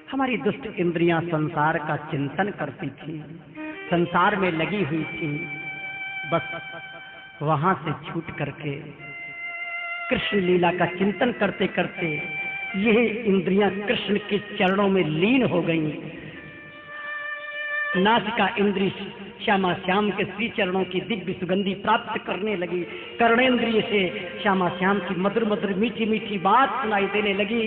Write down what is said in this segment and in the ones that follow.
हमारी दुष्ट इंद्रियां संसार का चिंतन करती थी, संसार में लगी हुई थी। बस वहां से छूट करके कृष्ण लीला का चिंतन करते करते यह इंद्रियां कृष्ण के चरणों में लीन हो गईं। नासिका इंद्रिय श्यामा श्याम के श्री चरणों की दिव्य सुगंधि प्राप्त करने लगी। कर्णेंद्रिय से श्यामा श्याम की मधुर मधुर मीठी मीठी बात सुनाई देने लगी।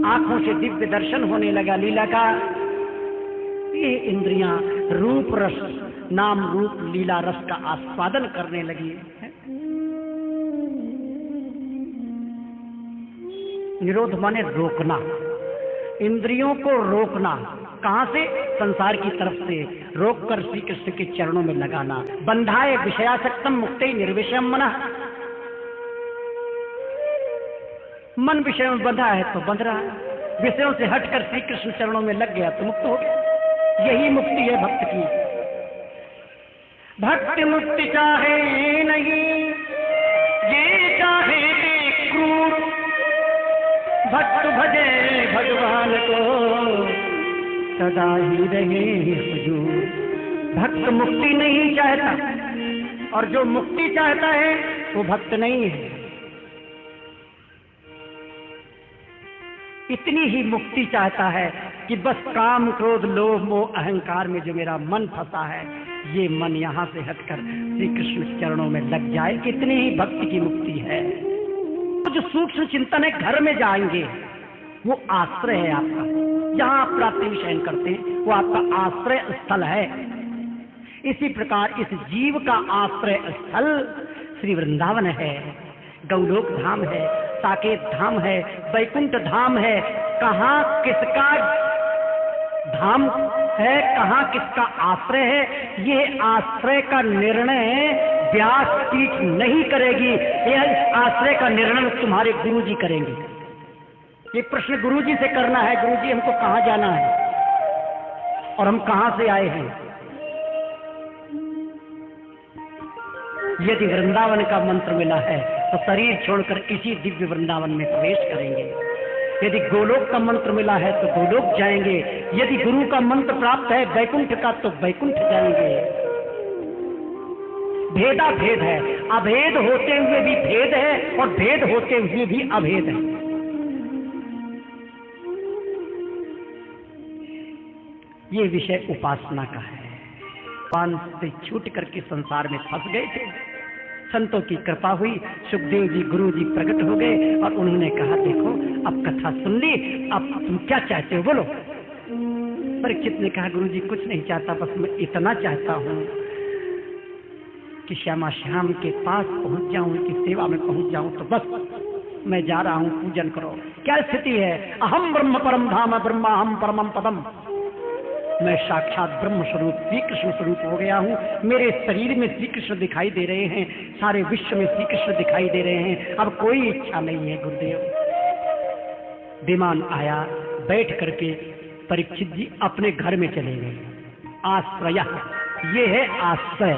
आंखों से दिव्य दर्शन होने लगा लीला का। ये इंद्रियां रूप रस, नाम रूप लीला रस का आस्वादन करने लगी। निरोध माने रोकना, इंद्रियों को रोकना। कहां से? संसार की तरफ से रोककर श्री कृष्ण के चरणों में लगाना। बंधाए विषयासक्तम मुक्ते निर्विषयम मनः। मन विषय में बंधा है तो बंध रहा है, विषयों से हटकर श्री कृष्ण चरणों में लग गया तो मुक्त हो गया। यही मुक्ति है भक्त की। भक्ति मुक्ति चाहे नहीं, ये चाहे क्रूर, भक्त भजे भगवान को सदा ही रहे हुजूर। भक्त मुक्ति नहीं चाहता, और जो मुक्ति चाहता है वो भक्त नहीं है। इतनी ही मुक्ति चाहता है कि बस काम क्रोध लोभ मोह अहंकार में जो मेरा मन फंसा है, ये मन यहाँ से हटकर श्री कृष्ण चरणों में लग जाए। इतनी ही भक्ति की मुक्ति है। जो सूक्ष्म चिंतन है, घर में जाएंगे, वो आश्रय है आपका। जहां आप रात्रि में शयन करते हैं वो आपका आश्रय स्थल है। इसी प्रकार इस जीव का आश्रय स्थल श्री वृंदावन है, गौलोक धाम है, साकेत धाम है, वैकुंठ धाम है। कहाँ किसका धाम है, कहाँ किसका आश्रय है, ये आश्रय का निर्णय व्यासपीठ नहीं करेगी। यह आश्रय का निर्णय तुम्हारे गुरुजी करेंगे। ये प्रश्न गुरुजी से करना है, गुरुजी हमको कहाँ जाना है और हम कहाँ से आए हैं। यदि वृंदावन का मंत्र मिला है तो शरीर छोड़कर इसी दिव्य वृंदावन में प्रवेश करेंगे। यदि गोलोक का मंत्र मिला है तो गोलोक जाएंगे। यदि गुरु का मंत्र प्राप्त है वैकुंठ का तो वैकुंठ जाएंगे। भेदा भेद है, अभेद होते हुए भी भेद है और भेद होते हुए भी अभेद है। ये विषय उपासना का है। पान से छूट करके संसार में फंस गए थे। संतों की कृपा हुई, सुखदेव जी गुरु जी प्रकट हो गए और उन्होंने कहा, देखो अब कथा सुन ली, अब तुम क्या चाहते हो बोलो। परीक्षित ने कहा, गुरु जी कुछ नहीं चाहता, बस मैं इतना चाहता हूँ कि श्यामा श्याम के पास पहुंच जाऊं, उनकी सेवा में पहुंच जाऊं, तो बस मैं जा रहा हूं, पूजन करो। क्या स्थिति है? अहम ब्रह्म परम धाम ब्रह्माहम परमम पदम। मैं साक्षात ब्रह्म स्वरूप श्री कृष्ण स्वरूप हो गया हूँ। मेरे शरीर में श्री कृष्ण दिखाई दे रहे हैं, सारे विश्व में श्री कृष्ण दिखाई दे रहे हैं। अब कोई इच्छा नहीं है गुरुदेव। विमान आया, बैठ करके परीक्षित जी अपने घर में चले गए। आश्रय, ये है आश्रय।